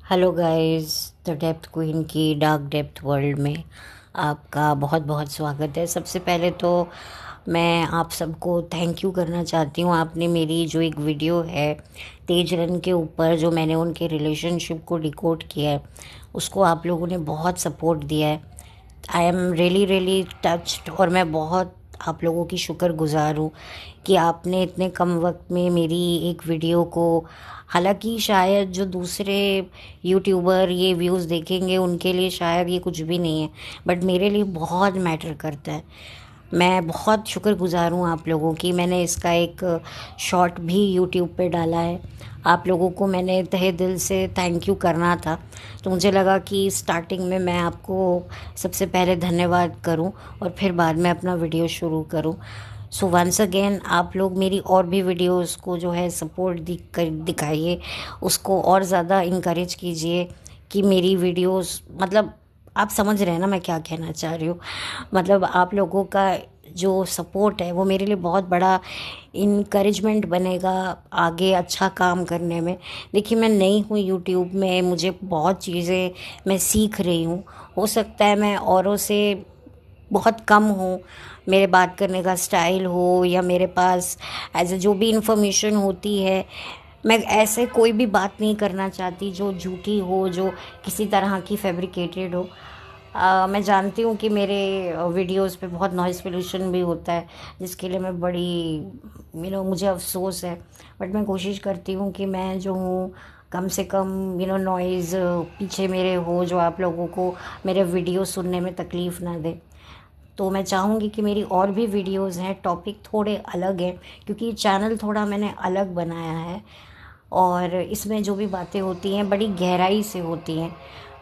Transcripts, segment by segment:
Hello guys. The depth queen की dark depth world में आपका बहुत बहुत स्वागत है। सबसे पहले तो मैं आप सबको थैंक यू करना चाहती हूँ। आपने मेरी जो एक वीडियो है तेज रन के ऊपर, जो मैंने उनके रिलेशनशिप को डिकोड किया है, उसको आप लोगों ने बहुत सपोर्ट दिया है। I am really really touched और मैं बहुत आप लोगों की शुक्रगुजार हूँ कि आपने इतने कम वक्त में मेरी एक वीडियो को, हालांकि शायद जो दूसरे यूट्यूबर ये व्यूज़ देखेंगे उनके लिए शायद ये कुछ भी नहीं है, बट मेरे लिए बहुत मैटर करता है। मैं बहुत शुक्रगुजार हूँ आप लोगों की। मैंने इसका एक शॉर्ट भी यूट्यूब पे डाला है। आप लोगों को मैंने तहे दिल से थैंक यू करना था, तो मुझे लगा कि स्टार्टिंग में मैं आपको सबसे पहले धन्यवाद करूं और फिर बाद में अपना वीडियो शुरू करूं। सो वंस अगेन आप लोग मेरी और भी वीडियोस को जो है सपोर्ट दिखाइए, उसको और ज़्यादा इनकरेज कीजिए कि मेरी वीडियोस, मतलब आप समझ रहे हैं ना मैं क्या कहना चाह रही हूँ। मतलब आप लोगों का जो सपोर्ट है वो मेरे लिए बहुत बड़ा इनकरेजमेंट बनेगा आगे अच्छा काम करने में। देखिए, मैं नई हूँ यूट्यूब में, मुझे बहुत चीज़ें मैं सीख रही हूँ। हो सकता है मैं औरों से बहुत कम हूँ, मेरे बात करने का स्टाइल हो या मेरे पास एज ए जो भी इंफॉर्मेशन होती है, मैं ऐसे कोई भी बात नहीं करना चाहती जो झूठी हो, जो किसी तरह की फैब्रिकेटेड हो। मैं जानती हूँ कि मेरे वीडियोस पे बहुत नॉइज़ पोल्यूशन भी होता है, जिसके लिए मैं बड़ी मुझे अफसोस है। बट मैं कोशिश करती हूँ कि मैं जो हूँ कम से कम नॉइज़ पीछे मेरे हो, जो आप लोगों को मेरे वीडियो सुनने में तकलीफ़ ना दे। तो मैं चाहूँगी कि मेरी और भी वीडियोस हैं, टॉपिक थोड़े अलग हैं, क्योंकि ये चैनल थोड़ा मैंने अलग बनाया है और इसमें जो भी बातें होती हैं बड़ी गहराई से होती हैं।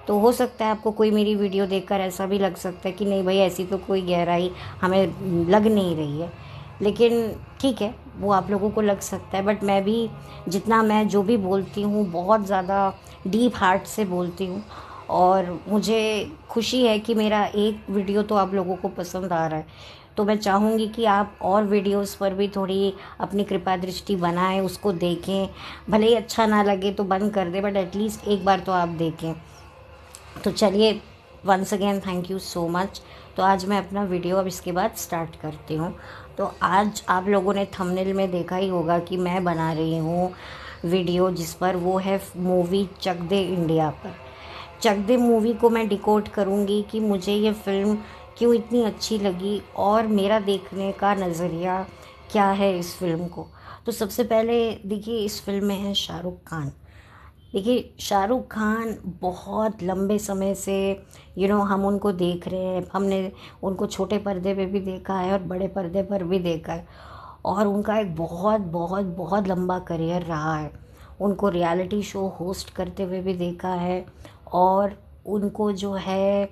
तो हो सकता है आपको कोई मेरी वीडियो देखकर ऐसा भी लग सकता है कि नहीं भाई, ऐसी तो कोई गहराई हमें लग नहीं रही है। लेकिन ठीक है, वो आप लोगों को लग सकता है, बट मैं भी जितना मैं जो भी बोलती हूँ बहुत ज़्यादा डीप हार्ट से बोलती हूँ। और मुझे खुशी है कि मेरा एक वीडियो तो आप लोगों को पसंद आ रहा है। तो मैं चाहूँगी कि आप और वीडियोस पर भी थोड़ी अपनी कृपा दृष्टि बनाएं, उसको देखें। भले ही अच्छा ना लगे तो बंद कर दें, बट एटलीस्ट एक बार तो आप देखें। तो चलिए, once again thank you so much. तो आज मैं अपना वीडियो अब इसके बाद स्टार्ट करती हूँ। तो आज आप लोगों ने थंबनेल में देखा ही होगा कि मैं बना रही हूँ वीडियो, जिस पर वो है मूवी चक दे इंडिया पर। चक दे मूवी को मैं डिकोड करूँगी कि मुझे ये फ़िल्म क्यों इतनी अच्छी लगी और मेरा देखने का नज़रिया क्या है इस फ़िल्म को। तो सबसे पहले देखिए, इस फ़िल्म में है शाहरुख खान। देखिए, शाहरुख खान बहुत लंबे समय से हम उनको देख रहे हैं। हमने उनको छोटे पर्दे पे भी देखा है और बड़े पर्दे पर भी देखा है, और उनका एक बहुत बहुत बहुत लंबा करियर रहा है। उनको रियलिटी शो होस्ट करते हुए भी देखा है, और उनको जो है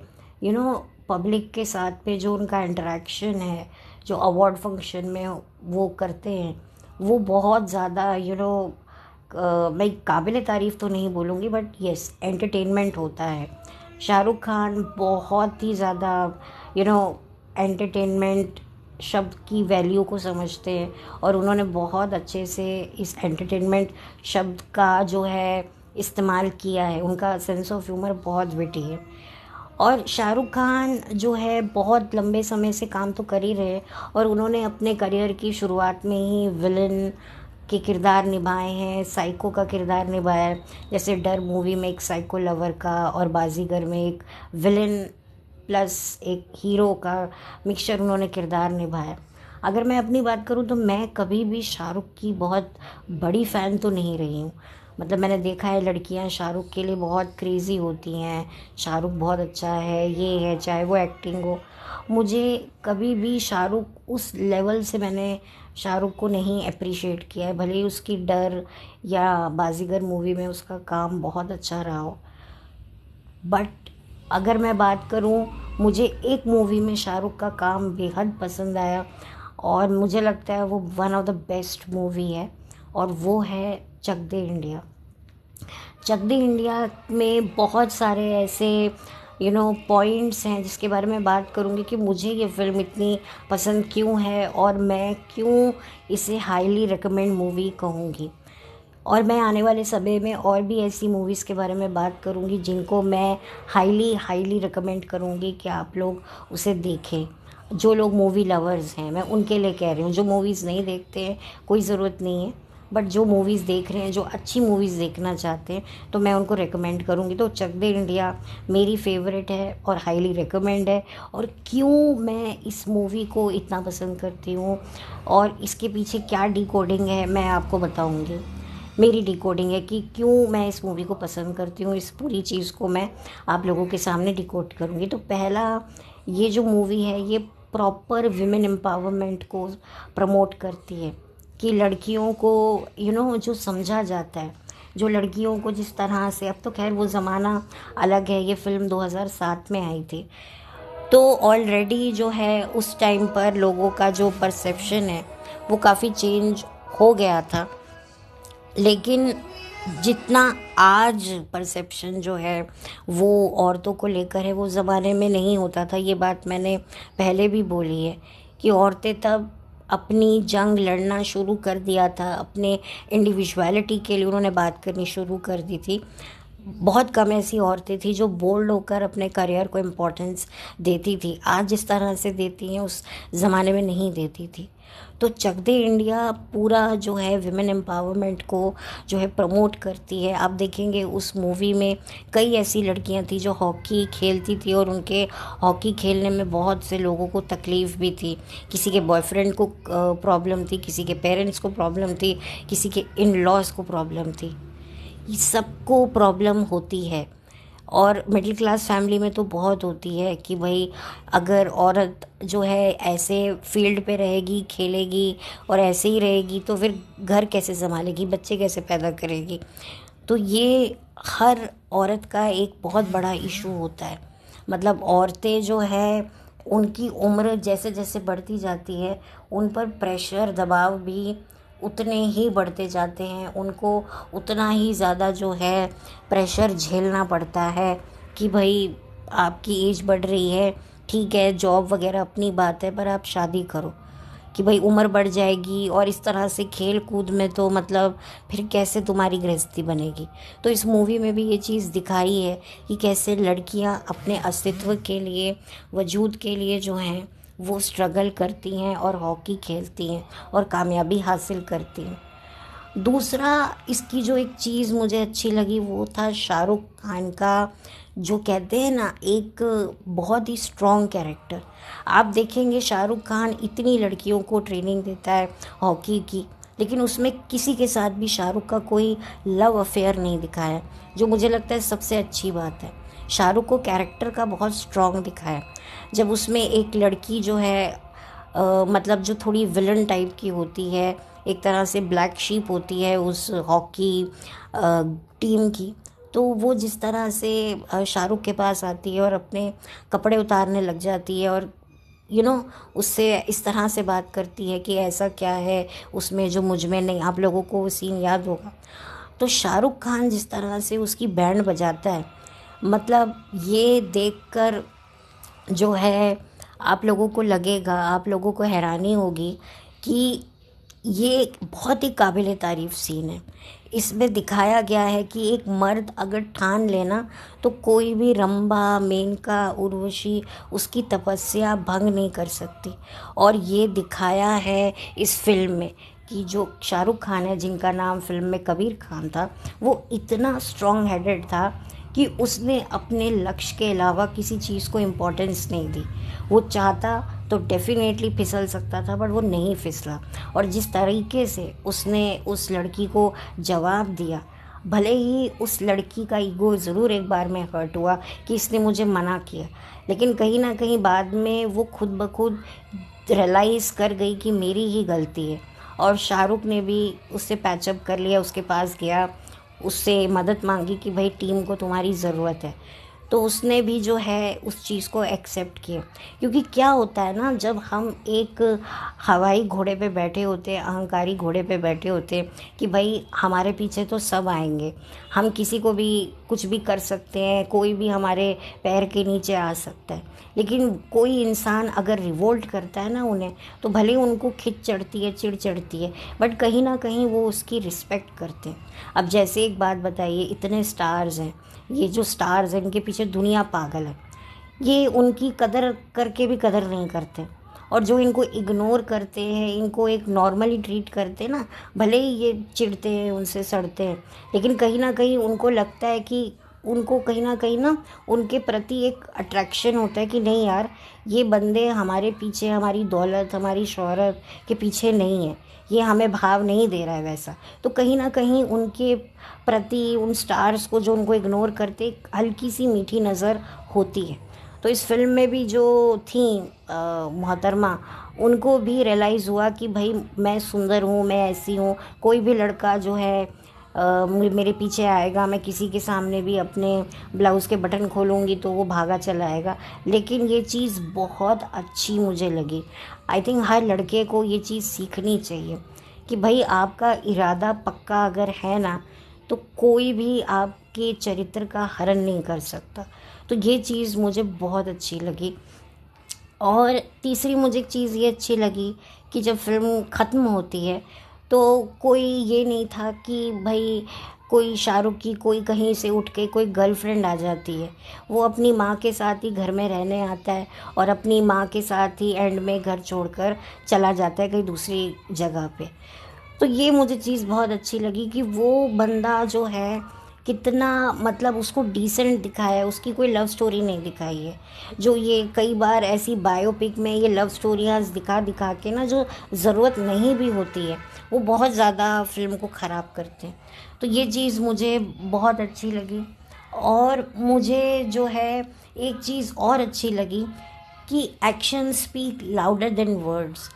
पब्लिक के साथ पे जो उनका इंटरेक्शन है, जो अवार्ड फंक्शन में वो करते हैं, वो बहुत ज़्यादा मैं काबिल तारीफ़ तो नहीं बोलूँगी, बट येस, एंटरटेनमेंट होता है। शाहरुख खान बहुत ही ज़्यादा यू नो एंटरटेनमेंट शब्द की वैल्यू को समझते हैं, और उन्होंने बहुत अच्छे से इस एंटरटेनमेंट शब्द का जो है इस्तेमाल किया है। उनका सेंस ऑफ ह्यूमर बहुत विटी है। और शाहरुख खान जो है बहुत लंबे समय से काम तो कर ही रहे हैं, और उन्होंने अपने करियर की शुरुआत में ही विलन के किरदार निभाए हैं, साइको का किरदार निभाया है। जैसे डर मूवी में एक साइको लवर का, और बाजीगर में एक विलन प्लस एक हीरो का मिक्सचर उन्होंने किरदार निभाया। अगर मैं अपनी बात करूं तो मैं कभी भी शाहरुख की बहुत बड़ी फ़ैन तो नहीं रही हूं। मतलब मैंने देखा है लड़कियां शाहरुख के लिए बहुत क्रेज़ी होती हैं, शाहरुख बहुत अच्छा है, ये है, चाहे वो एक्टिंग हो। मुझे कभी भी शाहरुख उस लेवल से मैंने शाहरुख को नहीं अप्रिशिएट किया है, भले ही उसकी डर या बाजीगर मूवी में उसका काम बहुत अच्छा रहा हो। बट अगर मैं बात करूं, मुझे एक मूवी में शाहरुख का काम बेहद पसंद आया, और मुझे लगता है वो one of the best movie है, और वो है चक दे इंडिया। चक दे इंडिया में बहुत सारे ऐसे पॉइंट्स हैं जिसके बारे में बात करूँगी कि मुझे ये फ़िल्म इतनी पसंद क्यों है और मैं क्यों इसे हाईली रिकमेंड मूवी कहूँगी। और मैं आने वाले समय में और भी ऐसी मूवीज़ के बारे में बात करूँगी जिनको मैं हाईली हाईली रिकमेंड करूँगी कि आप लोग उसे देखें। जो लोग मूवी लवर्स हैं, मैं उनके लिए कह रही हूँ। जो मूवीज़ नहीं देखते हैं कोई ज़रूरत नहीं है, बट जो मूवीज़ देख रहे हैं, जो अच्छी मूवीज़ देखना चाहते हैं, तो मैं उनको रिकमेंड करूँगी। तो चक दे इंडिया मेरी फेवरेट है और हाईली रिकमेंड है। और क्यों मैं इस मूवी को इतना पसंद करती हूँ और इसके पीछे क्या डिकोडिंग है, मैं आपको बताऊँगी। मेरी डिकोडिंग है कि क्यों मैं इस मूवी को पसंद करती हूँ। इस पूरी चीज़ को मैं आप लोगों के सामने डिकोड करूँगी। तो पहला, ये जो मूवी है ये प्रॉपर विमेन एम्पावरमेंट को प्रमोट करती है कि लड़कियों को जो समझा जाता है, जो लड़कियों को जिस तरह से, अब तो खैर वो ज़माना अलग है, ये फ़िल्म 2007 में आई थी, तो ऑलरेडी जो है उस टाइम पर लोगों का जो परसेप्शन है वो काफ़ी चेंज हो गया था। लेकिन जितना आज परसेप्शन जो है वो औरतों को लेकर है, वो ज़माने में नहीं होता था। ये बात मैंने पहले भी बोली है कि औरतें तब अपनी जंग लड़ना शुरू कर दिया था, अपने इंडिविजुअलिटी के लिए उन्होंने बात करनी शुरू कर दी थी। बहुत कम ऐसी औरतें थी जो बोल्ड होकर अपने करियर को इम्पोर्टेंस देती थी। आज जिस तरह से देती हैं उस ज़माने में नहीं देती थी। तो चक दे इंडिया पूरा जो है विमेन एम्पावरमेंट को जो है प्रमोट करती है। आप देखेंगे उस मूवी में कई ऐसी लड़कियां थी जो हॉकी खेलती थी और उनके हॉकी खेलने में बहुत से लोगों को तकलीफ़ भी थी। किसी के बॉयफ्रेंड को प्रॉब्लम थी, किसी के पेरेंट्स को प्रॉब्लम थी, किसी के इन लॉज को प्रॉब्लम थी। ये सबको प्रॉब्लम होती है और मिडिल क्लास फैमिली में तो बहुत होती है कि भाई अगर औरत जो है ऐसे फील्ड पे रहेगी, खेलेगी और ऐसे ही रहेगी तो फिर घर कैसे संभालेगी, बच्चे कैसे पैदा करेगी। तो ये हर औरत का एक बहुत बड़ा इशू होता है। मतलब औरतें जो है उनकी उम्र जैसे जैसे बढ़ती जाती है उन पर प्रेशर, दबाव भी उतने ही बढ़ते जाते हैं। उनको उतना ही ज़्यादा जो है प्रेशर झेलना पड़ता है कि भाई आपकी एज बढ़ रही है, ठीक है, जॉब वगैरह अपनी बात है, पर आप शादी करो, कि भाई उम्र बढ़ जाएगी और इस तरह से खेल कूद में तो मतलब फिर कैसे तुम्हारी गृहस्थी बनेगी। तो इस मूवी में भी ये चीज़ दिखाई है कि कैसे लड़कियां अपने अस्तित्व के लिए, वजूद के लिए जो हैं वो स्ट्रगल करती हैं और हॉकी खेलती हैं और कामयाबी हासिल करती हैं। दूसरा, इसकी जो एक चीज़ मुझे अच्छी लगी वो था शाहरुख खान का, जो कहते हैं ना, एक बहुत ही स्ट्रॉन्ग कैरेक्टर। आप देखेंगे शाहरुख खान इतनी लड़कियों को ट्रेनिंग देता है हॉकी की, लेकिन उसमें किसी के साथ भी शाहरुख का कोई लव अफेयर नहीं दिखाया, जो मुझे लगता है सबसे अच्छी बात है। शाहरुख को कैरेक्टर का बहुत स्ट्रॉन्ग दिखाया। जब उसमें एक लड़की जो है मतलब जो थोड़ी विलन टाइप की होती है, एक तरह से ब्लैक शीप होती है उस हॉकी टीम की, तो वो जिस तरह से शाहरुख के पास आती है और अपने कपड़े उतारने लग जाती है और उससे इस तरह से बात करती है कि ऐसा क्या है उसमें जो मुझ में नहीं। आप लोगों को वो सीन याद होगा। तो शाहरुख खान जिस तरह से उसकी बैंड बजाता है, मतलब ये देखकर जो है आप लोगों को लगेगा, आप लोगों को हैरानी होगी कि ये एक बहुत ही काबिल तारीफ़ सीन है। इसमें दिखाया गया है कि एक मर्द अगर ठान लेना तो कोई भी रंभा, मेनका, उर्वशी उसकी तपस्या भंग नहीं कर सकती। और ये दिखाया है इस फिल्म में कि जो शाहरुख खान है, जिनका नाम फिल्म में कबीर खान था, वो इतना स्ट्रॉन्ग हेडेड था कि उसने अपने लक्ष्य के अलावा किसी चीज़ को इम्पोर्टेंस नहीं दी। वो चाहता तो डेफिनेटली फिसल सकता था, बट वो नहीं फिसला। और जिस तरीके से उसने उस लड़की को जवाब दिया, भले ही उस लड़की का ईगो ज़रूर एक बार में हर्ट हुआ कि इसने मुझे मना किया, लेकिन कहीं ना कहीं बाद में वो खुद ब खुद रियलाइज़ कर गई कि मेरी ही गलती है। और शाहरुख ने भी उससे पैचअप कर लिया, उसके पास गया, उससे मदद मांगी कि भाई टीम को तुम्हारी ज़रूरत है। तो उसने भी जो है उस चीज़ को एक्सेप्ट किया। क्योंकि क्या होता है ना, जब हम एक हवाई घोड़े पे बैठे होते हैं, अहंकारी घोड़े पे बैठे होते हैं कि भाई हमारे पीछे तो सब आएंगे, हम किसी को भी कुछ भी कर सकते हैं, कोई भी हमारे पैर के नीचे आ सकता है, लेकिन कोई इंसान अगर रिवोल्ट करता है ना उन्हें, तो भले ही उनको खिंच चढ़ती है, चिढ़ चढ़ती है, बट कहीं ना कहीं वो उसकी रिस्पेक्ट करते हैं। अब जैसे एक बात बताइए, इतने स्टार्स हैं, ये जो स्टार्स हैं इनके पीछे दुनिया पागल है, ये उनकी कदर करके भी कदर नहीं करते, और जो इनको इग्नोर करते हैं, इनको एक नॉर्मली ट्रीट करते हैं ना, भले ही ये चिढ़ते हैं, उनसे सड़ते हैं, लेकिन कहीं ना कहीं उनको लगता है कि उनको कहीं ना उनके प्रति एक अट्रैक्शन होता है कि नहीं यार, ये बंदे हमारे पीछे, हमारी दौलत, हमारी शोहरत के पीछे नहीं है, ये हमें भाव नहीं दे रहा है वैसा। तो कहीं ना कहीं उनके प्रति, उन स्टार्स को जो उनको इग्नोर करते, एक हल्की सी मीठी नज़र होती है। तो इस फिल्म में भी जो थी मोहतरमा, उनको भी रियलाइज़ हुआ कि भाई मैं सुंदर हूँ, मैं ऐसी हूँ, कोई भी लड़का जो है मेरे पीछे आएगा, मैं किसी के सामने भी अपने ब्लाउज़ के बटन खोलूँगी तो वो भागा चला आएगा। लेकिन ये चीज़ बहुत अच्छी मुझे लगी। आई थिंक हर लड़के को ये चीज़ सीखनी चाहिए कि भाई आपका इरादा पक्का अगर है ना, तो कोई भी आपके चरित्र का हरण नहीं कर सकता। तो ये चीज़ मुझे बहुत अच्छी लगी। और तीसरी मुझे एक चीज़ ये अच्छी लगी कि जब फिल्म ख़त्म होती है तो कोई ये नहीं था कि भाई कोई शाहरुख की कोई कहीं से उठ के कोई गर्लफ्रेंड आ जाती है, वो अपनी माँ के साथ ही घर में रहने आता है और अपनी माँ के साथ ही एंड में घर छोड़कर चला जाता है कहीं दूसरी जगह पे। तो ये मुझे चीज़ बहुत अच्छी लगी कि वो बंदा जो है कितना, मतलब उसको डिसेंट दिखाया है, उसकी कोई लव स्टोरी नहीं दिखाई है। जो ये कई बार ऐसी बायोपिक में ये लव स्टोरियाँ दिखा दिखा के ना, जो ज़रूरत नहीं भी होती है, वो बहुत ज़्यादा फिल्म को ख़राब करते हैं। तो ये चीज़ मुझे बहुत अच्छी लगी। और मुझे जो है एक चीज़ और अच्छी लगी कि action speak louder than words,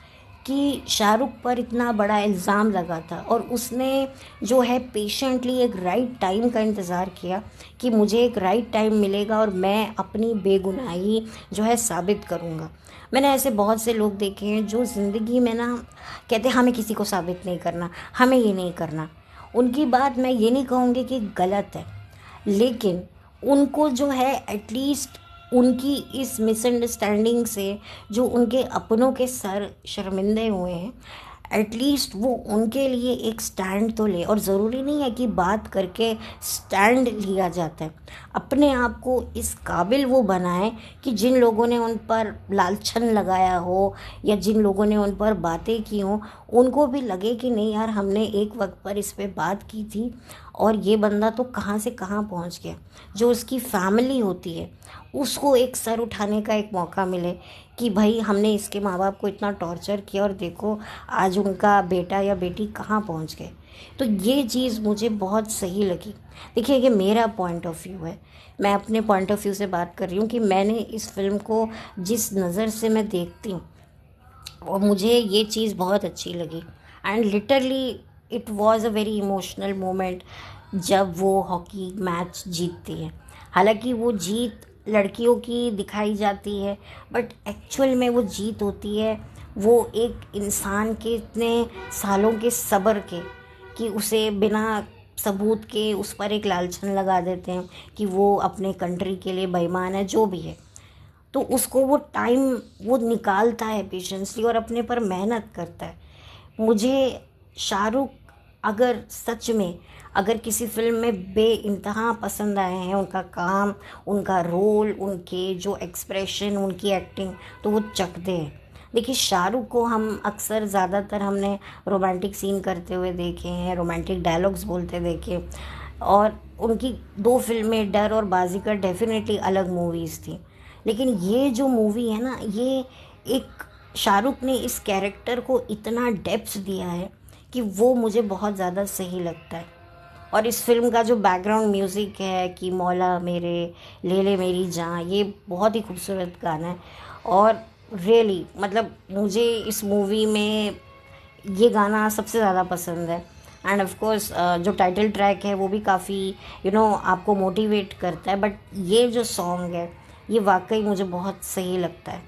कि शाहरुख पर इतना बड़ा इल्ज़ाम लगा था और उसने जो है पेशेंटली एक राइट टाइम का इंतज़ार किया कि मुझे एक राइट टाइम मिलेगा और मैं अपनी बेगुनाही जो है साबित करूँगा। मैंने ऐसे बहुत से लोग देखे हैं जो ज़िंदगी में ना कहते हैं हमें किसी को साबित नहीं करना, हमें ये नहीं करना। उनकी बात मैं ये नहीं कहूँगी कि गलत है, लेकिन उनको जो है एटलीस्ट उनकी इस मिसअंडरस्टैंडिंग से जो उनके अपनों के सर शर्मिंदे हुए हैं, एटलीस्ट वो उनके लिए एक स्टैंड तो ले। और ज़रूरी नहीं है कि बात करके स्टैंड लिया जाता है, अपने आप को इस काबिल वो बनाए कि जिन लोगों ने उन पर लालछन लगाया हो या जिन लोगों ने उन पर बातें की हों, उनको भी लगे कि नहीं यार, हमने एक वक्त पर इस पे बात की थी और ये बंदा तो कहाँ से कहाँ पहुँच गया। जो उसकी फैमिली होती है उसको एक सर उठाने का एक मौका मिले कि भाई हमने इसके माँ बाप को इतना टॉर्चर किया और देखो आज उनका बेटा या बेटी कहाँ पहुँच गए। तो ये चीज़ मुझे बहुत सही लगी। देखिए, ये मेरा पॉइंट ऑफ व्यू है, मैं अपने पॉइंट ऑफ व्यू से बात कर रही हूँ कि मैंने इस फिल्म को जिस नज़र से मैं देखती हूँ, और मुझे ये चीज़ बहुत अच्छी लगी। And literally it was a very emotional moment जब वो हॉकी मैच जीतती है। हालांकि वो जीत लड़कियों की दिखाई जाती है, बट एक्चुअल में वो जीत होती है वो एक इंसान के इतने सालों के सब्र के, कि उसे बिना सबूत के उस पर एक लालछन लगा देते हैं कि वो अपने कंट्री के लिए बेईमान है, जो भी है। तो उसको वो टाइम वो निकालता है पेशेंसली और अपने पर मेहनत करता है। मुझे शाहरुख अगर सच में अगर किसी फिल्म में बेइंतहा पसंद आए हैं, उनका काम, उनका रोल, उनके जो एक्सप्रेशन, उनकी एक्टिंग, तो वो चक दे हैं। देखिए, शाहरुख को हम अक्सर ज़्यादातर हमने रोमांटिक सीन करते हुए देखे हैं, रोमांटिक डायलॉग्स बोलते देखे, और उनकी दो फिल्में डर और बाजीगर डेफिनेटली अलग मूवीज़ थी। लेकिन ये जो मूवी है ना, ये एक शाहरुख ने इस कैरेक्टर को इतना डेप्थ दिया है कि वो मुझे बहुत ज़्यादा सही लगता है। और इस फिल्म का जो बैकग्राउंड म्यूज़िक है कि मौला मेरे ले ले मेरी जान, ये बहुत ही खूबसूरत गाना है। और रियली मतलब मुझे इस मूवी में ये गाना सबसे ज़्यादा पसंद है। एंड ऑफ कोर्स जो टाइटल ट्रैक है वो भी काफ़ी आपको मोटिवेट करता है। बट ये जो सॉन्ग है ये वाकई मुझे बहुत सही लगता है,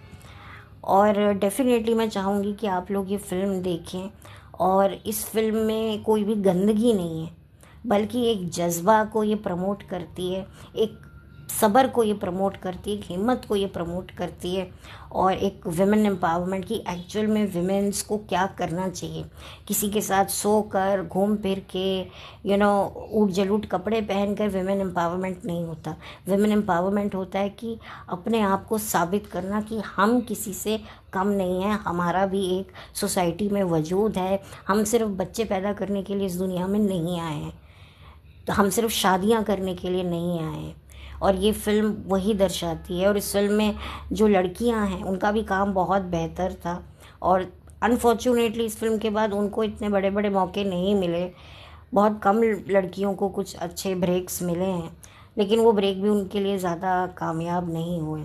और डेफ़िनेटली मैं चाहूँगी कि आप लोग ये फ़िल्म देखें। और इस फ़िल्म में कोई भी गंदगी नहीं है, बल्कि एक जज़्बा को ये प्रमोट करती है, एक सब्र को ये प्रमोट करती है, एक हिम्मत को ये प्रमोट करती है, और एक विमेन एम्पावरमेंट की एक्चुअल में विमेंस को क्या करना चाहिए। किसी के साथ सोकर घूम फिर के ऊट जलूट कपड़े पहनकर विमेन एम्पावरमेंट नहीं होता। विमेन एम्पावरमेंट होता है कि अपने आप को साबित करना कि हम किसी से कम नहीं हैं, हमारा भी एक सोसाइटी में वजूद है। हम सिर्फ बच्चे पैदा करने के लिए इस दुनिया में नहीं आए हैं, तो हम सिर्फ शादियां करने के लिए नहीं आए हैं। और ये फ़िल्म वही दर्शाती है। और इस फिल्म में जो लड़कियां हैं उनका भी काम बहुत बेहतर था, और अनफॉर्चुनेटली इस फिल्म के बाद उनको इतने बड़े बड़े मौके नहीं मिले। बहुत कम लड़कियों को कुछ अच्छे ब्रेक्स मिले हैं, लेकिन वो ब्रेक भी उनके लिए ज़्यादा कामयाब नहीं हुए।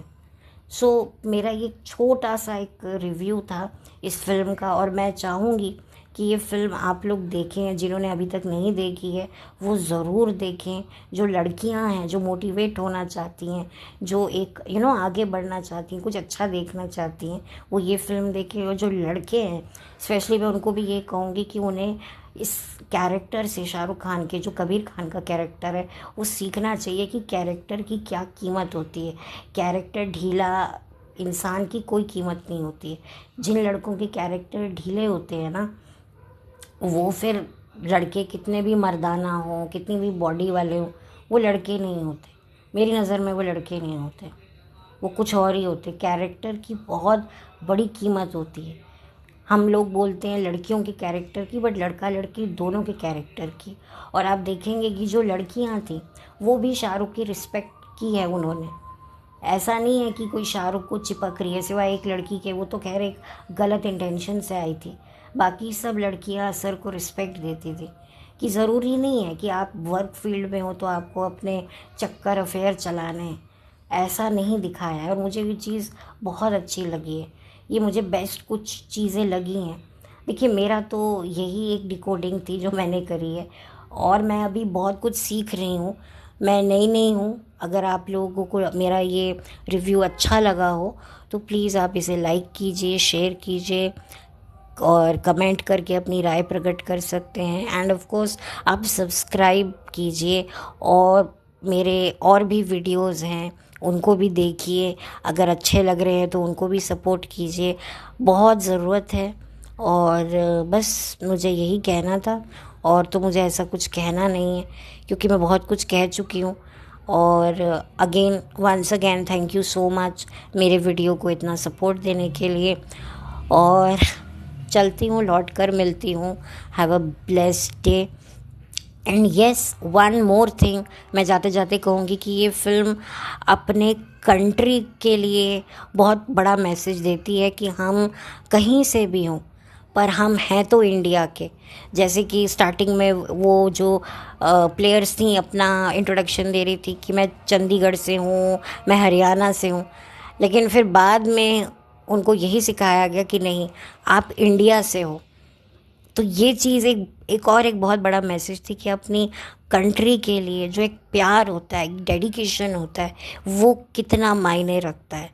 सो मेरा ये छोटा सा एक रिव्यू था इस फिल्म का, और मैं चाहूँगी कि ये फ़िल्म आप लोग देखें। जिन्होंने अभी तक नहीं देखी है वो ज़रूर देखें। जो लड़कियां हैं, जो मोटिवेट होना चाहती हैं, जो एक आगे बढ़ना चाहती हैं, कुछ अच्छा देखना चाहती हैं, वो ये फ़िल्म देखें। और जो लड़के हैं स्पेशली मैं उनको भी ये कहूँगी कि उन्हें इस कैरेक्टर से, शाहरुख खान के जो कबीर खान का कैरेक्टर है, वो सीखना चाहिए कि कैरेक्टर की क्या कीमत होती है। कैरेक्टर ढीला इंसान की कोई कीमत नहीं होती है। जिन लड़कों के कैरेक्टर ढीले होते हैं ना, वो फिर लड़के कितने भी मर्दाना हों, कितनी भी बॉडी वाले हों, वो लड़के नहीं होते। मेरी नज़र में वो लड़के नहीं होते, वो कुछ और ही होते। कैरेक्टर की बहुत बड़ी कीमत होती है। हम लोग बोलते हैं लड़कियों के कैरेक्टर की, बट लड़का लड़की दोनों के कैरेक्टर की। और आप देखेंगे कि जो लड़कियां थी वो भी शाहरुख की रिस्पेक्ट की है उन्होंने। ऐसा नहीं है कि कोई शाहरुख को चिपक रही है सिवाय एक लड़की के, वो तो खैर एक गलत इंटेंशन से आई थी। बाकी सब लड़कियां सर को रिस्पेक्ट देती थी। कि ज़रूरी नहीं है कि आप वर्क फील्ड में हो तो आपको अपने चक्कर अफेयर चलाने हैं, ऐसा नहीं दिखाया है। और मुझे ये चीज़ बहुत अच्छी लगी है। ये मुझे बेस्ट कुछ चीज़ें लगी हैं। देखिए, मेरा तो यही एक डिकोडिंग थी जो मैंने करी है, और मैं अभी बहुत कुछ सीख रही हूँ। मैं नई नई हूँ। अगर आप लोगों को मेरा ये रिव्यू अच्छा लगा हो तो प्लीज़ आप इसे लाइक कीजिए, शेयर कीजिए, और कमेंट करके अपनी राय प्रकट कर सकते हैं। एंड ऑफ कोर्स आप सब्सक्राइब कीजिए, और मेरे और भी वीडियोस हैं उनको भी देखिए। अगर अच्छे लग रहे हैं तो उनको भी सपोर्ट कीजिए, बहुत ज़रूरत है। और बस मुझे यही कहना था, और तो मुझे ऐसा कुछ कहना नहीं है क्योंकि मैं बहुत कुछ कह चुकी हूँ। और once again thank you so much मेरे वीडियो को इतना सपोर्ट देने के लिए। और चलती हूँ, लौट कर मिलती हूँ। Have a blessed day. And yes, one more thing मैं जाते जाते कहूँगी कि ये फिल्म अपने कंट्री के लिए बहुत बड़ा मैसेज देती है कि हम कहीं से भी हों पर हम हैं तो इंडिया के। जैसे कि स्टार्टिंग में वो जो प्लेयर्स थी अपना इंट्रोडक्शन दे रही थी कि मैं चंडीगढ़ से हूँ, मैं हरियाणा से हूँ, लेकिन फिर बाद में उनको यही सिखाया गया कि नहीं, आप इंडिया से हो। तो ये चीज़ एक बहुत बड़ा मैसेज थी कि अपनी कंट्री के लिए जो एक प्यार होता है, एक डेडिकेशन होता है, वो कितना मायने रखता है।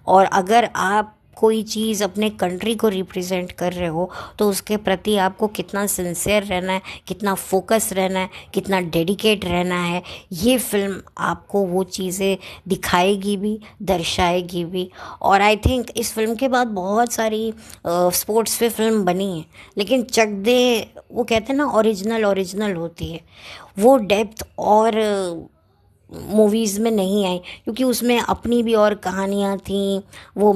और अगर आप कोई चीज़ अपने कंट्री को रिप्रेजेंट कर रहे हो तो उसके प्रति आपको कितना सिंसियर रहना है, कितना फोकस रहना है, कितना डेडिकेट रहना है। ये फिल्म आपको वो चीज़ें दिखाएगी भी, दर्शाएगी भी। और आई थिंक इस फिल्म के बाद बहुत सारी स्पोर्ट्स पे फिल्म बनी है, लेकिन चक दे, वो कहते हैं ना, ओरिजिनल होती है। वो डेप्थ और मूवीज़ में नहीं आई, क्योंकि उसमें अपनी भी और कहानियाँ थीं, वो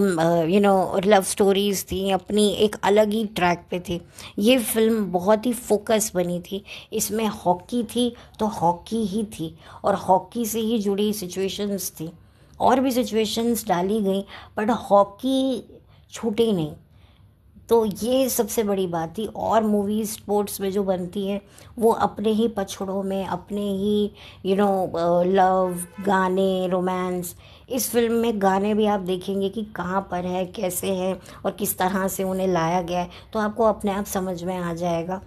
लव स्टोरीज़ थी, अपनी एक अलग ही ट्रैक पे थी। ये फिल्म बहुत ही फोकस बनी थी। इसमें हॉकी थी तो हॉकी ही थी, और हॉकी से ही जुड़ी सिचुएशंस थी। और भी सिचुएशंस डाली गई, बट हॉकी छूटी नहीं। तो ये सबसे बड़ी बात थी। और मूवीज़ स्पोर्ट्स में जो बनती हैं वो अपने ही पछड़ों में, अपने ही लव, गाने, रोमांस। इस फिल्म में गाने भी आप देखेंगे कि कहाँ पर है, कैसे हैं, और किस तरह से उन्हें लाया गया है, तो आपको अपने आप समझ में आ जाएगा।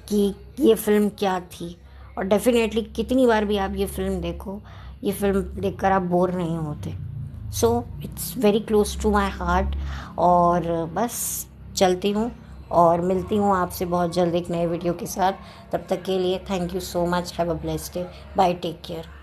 कि ये फ़िल्म क्या थी। और डेफ़िनेटली कितनी बार भी आप ये फ़िल्म देखो, ये फ़िल्म देखकर आप बोर नहीं होते। So it's very close to my heart. और बस चलती हूँ और मिलती हूँ आपसे बहुत जल्द एक नए वीडियो के साथ। तब तक के लिए thank you so much. Have a blessed day. Bye, take care.